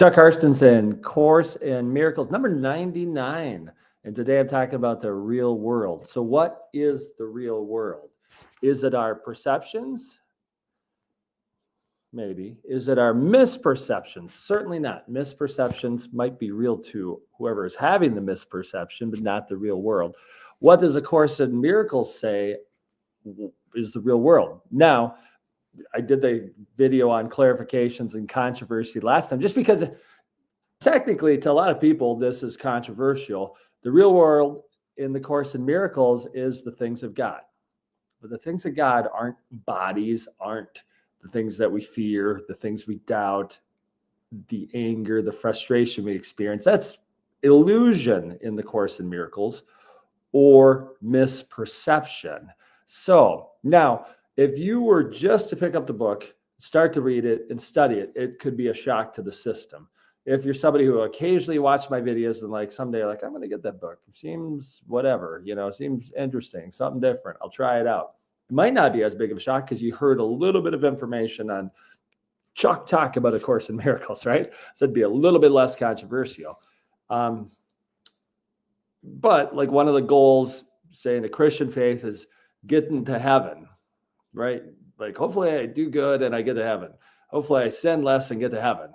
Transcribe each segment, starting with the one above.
Chuck Karstensen, Course in Miracles, number 99. And today I'm talking about the real world. So what is the real world? Is it our perceptions? Maybe. Is it our misperceptions? Certainly not. Misperceptions might be real to whoever is having the misperception, but not the real world. What does A Course in Miracles say is the real world? Now, I did the video on clarifications and controversy last time, just because technically to a lot of people, this is controversial. The real world in the Course in Miracles is the things of God. But the things of God aren't bodies, aren't the things that we fear, the things we doubt, the anger, the frustration we experience. That's illusion in the Course in Miracles or misperception. So now, if you were just to pick up the book, start to read it and study it, it could be a shock to the system. If you're somebody who occasionally watch my videos and like someday like, I'm going to get that book. It seems whatever, seems interesting, something different. I'll try it out. It might not be as big of a shock because you heard a little bit of information on Chuck talk about A Course in Miracles, right? So it'd be a little bit less controversial. But like one of the goals, say in the Christian faith, is getting to heaven, right? Like hopefully I do good and I get to heaven. Hopefully I sin less and get to heaven.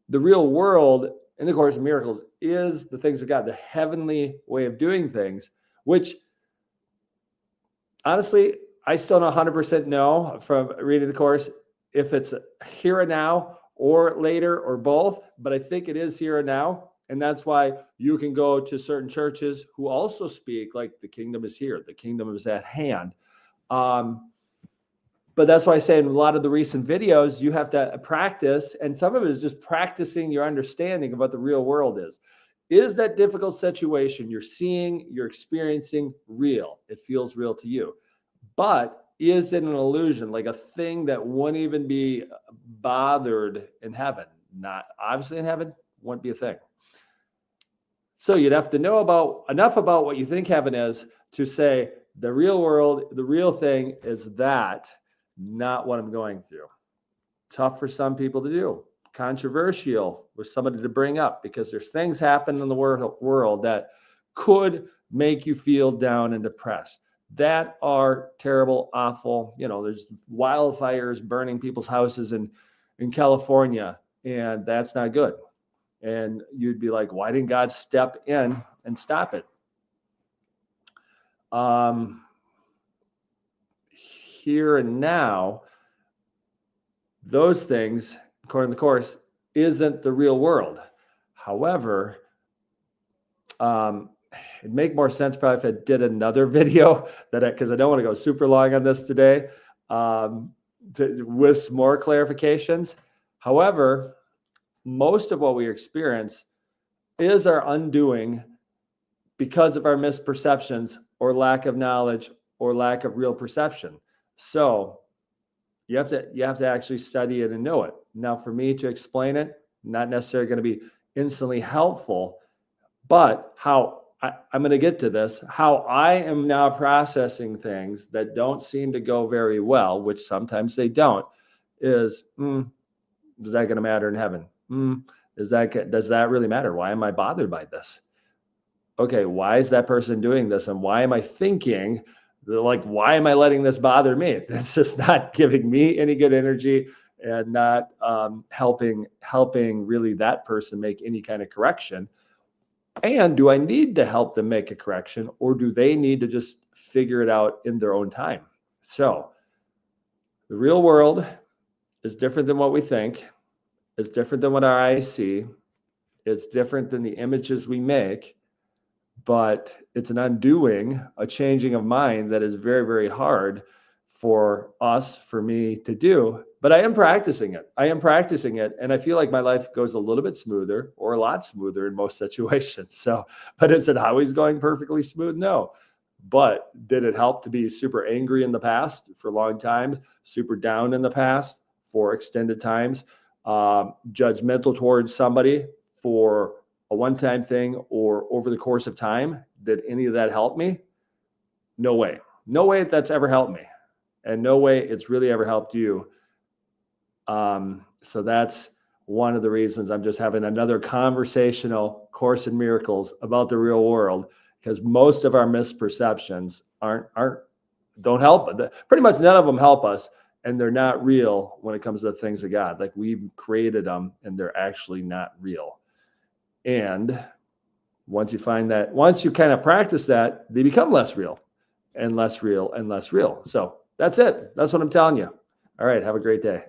The real world in the Course in Miracles is the things of God, the heavenly way of doing things, which honestly, I still don't 100% know from reading the Course if it's here and now or later or both, but I think it is here and now. And that's why you can go to certain churches who also speak like the kingdom is here, the kingdom is at hand. But that's why I say in a lot of the recent videos, you have to practice, and some of it is just practicing your understanding of what the real world is. Is that difficult situation you're seeing, you're experiencing real? It feels real to you. But is it an illusion, like a thing that wouldn't even be bothered in heaven? Not obviously in heaven, wouldn't be a thing. So you'd have to know enough about what you think heaven is to say the real world, the real thing is that, not what I'm going through. Tough for some people to do. Controversial for somebody to bring up because there's things happen in the world that could make you feel down and depressed. That are terrible, awful. There's wildfires burning people's houses in California, and that's not good. And you'd be like, why didn't God step in and stop it? Here and now, those things, according to the Course, isn't the real world. However, it'd make more sense probably if I did another video because I don't want to go super long on this today with some more clarifications. However, most of what we experience is our undoing because of our misperceptions or lack of knowledge or lack of real perception. So you have to actually study it and know it. Now, for me to explain it, not necessarily going to be instantly helpful, but how I'm going to get to this, how I am now processing things that don't seem to go very well, which sometimes they don't, is, is that going to matter in heaven? Does that really matter? Why am I bothered by this? Okay, why is that person doing this? And why am I thinking, like, why am I letting this bother me? It's just not giving me any good energy and not helping really that person make any kind of correction. And do I need to help them make a correction, or do they need to just figure it out in their own time? So the real world is different than what we think. It's different than what our eyes see. It's different than the images we make, but it's an undoing, a changing of mind that is very, very hard for me to do. But I am practicing it. And I feel like my life goes a little bit smoother or a lot smoother in most situations. But is it always going perfectly smooth? No. But did it help to be super angry in the past for a long time, super down in the past for extended times, judgmental towards somebody for a one-time thing or over the course of time? Did any of that help me? No way. No way that's ever helped me. And no way it's really ever helped you. So that's one of the reasons I'm just having another conversational Course in Miracles about the real world, because most of our misperceptions don't help. Pretty much none of them help us, and they're not real when it comes to the things of God. Like, we've created them and they're actually not real. And once you find that, once you kind of practice that, they become less real and less real and less real. So that's it. That's what I'm telling you. All right. Have a great day.